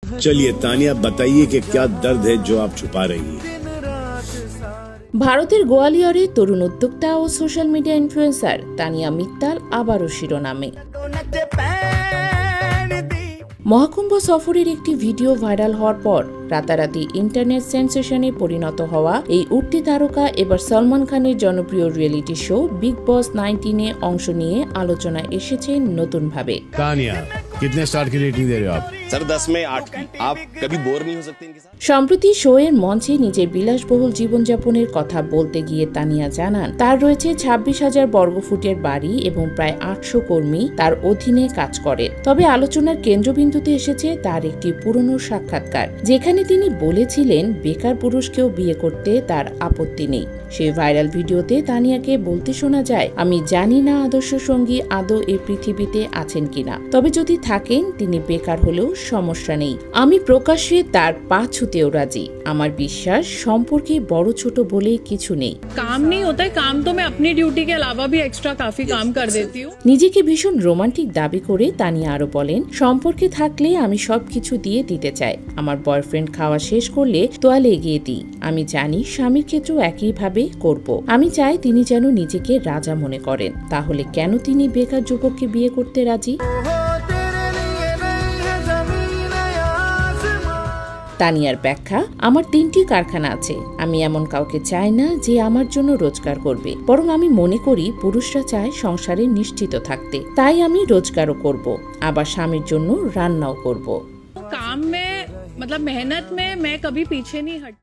चलिए तानिया बताइए कि क्या दर्द है जो आप छुपा रही हैं। ভারতের গোয়ালিয়রে তরুণ উদ্যোক্তা ও social media influencer Tania Mittal আবারও শিরোনামে। মহাকুম্ভ সফরের একটি ভিডিও ভাইরাল হওয়ার পর রাতারাতি ইন্টারনেট সেন্সেশনে পরিণত হওয়া এই উঠতি তারকা এবার সলমান খানের জনপ্রিয় রিয়েলিটি শো বিগ বস 19-এ অংশ নিয়ে আলোচনায় এসেছেন নতুনভাবে। कितने स्टार की रेटिंग दे रहे हो आप? सर 10 में 8 की। आप कभी बोर नहीं हो सकते इनके साथ? সম্প্রতি শোয়ের মঞ্চে নিজের বিলাসবহুল জীবনযাপনের কথা বলতে গিয়ে তানিয়া জানান তার রয়েছে 26,000 বর্গফুটের বাড়ি এবং প্রায় 800 কর্মী তার অধীনে কাজ করে। তবে আলোচনার কেন্দ্রবিন্দুতে এসেছে তার একটি পুরনো সাক্ষাৎকার, যেখানে তিনি বলেছিলেন বেকার পুরুষকেও বিয়ে করতে তার আপত্তি নেই। সেই ভাইরাল ভিডিওতে তানিয়াকে বলতে শোনা যায়, আমি জানি না আদর্শ সঙ্গী আদৌ এই পৃথিবীতে আছেন কিনা, তবে যদি থাকেন তিনি বেকার হলেও সমস্যা নেই। আমি প্রকাশ্যে তার পা ছুতেও রাজি। আমার বিশ্বাস সম্পর্কে বড় ছোট বলে কিছু নেই। काम नहीं होता है, काम तो मैं अपनी ड्यूटी के अलावा भी एक्स्ट्रा काफी काम कर देती हूँ। নিজেকে ভীষণ রোমান্টিক দাবি করে তানিয়া আরো বলেন, সম্পর্কে থাকলে আমি সবকিছু দিয়ে দিতে চাই। আমার বয়ফ্রেন্ড খাওয়া শেষ করলে তোয়ালে এগিয়ে দিই। আমি জানি স্বামীর ক্ষেত্রেও একইভাবে করব। আমি চাই তিনি যেন নিজেকে রাজা মনে করেন। তাহলে কেন তিনি বেকার যুবককে বিয়ে করতে রাজি? তানিয়ার ব্যাখ্যা, আমার 3টি কারখানা আছে। আমি এমন কাউকে চাই না যে আমার জন্য রোজগার করবে, বরং আমি মনে করি পুরুষরা চায় সংসারে নিশ্চিত থাকতে। তাই আমি রোজগারও করব, আবার স্বামীর জন্য রান্নাও করব। काम में मतलब मेहनत में मैं कभी पीछे नहीं हट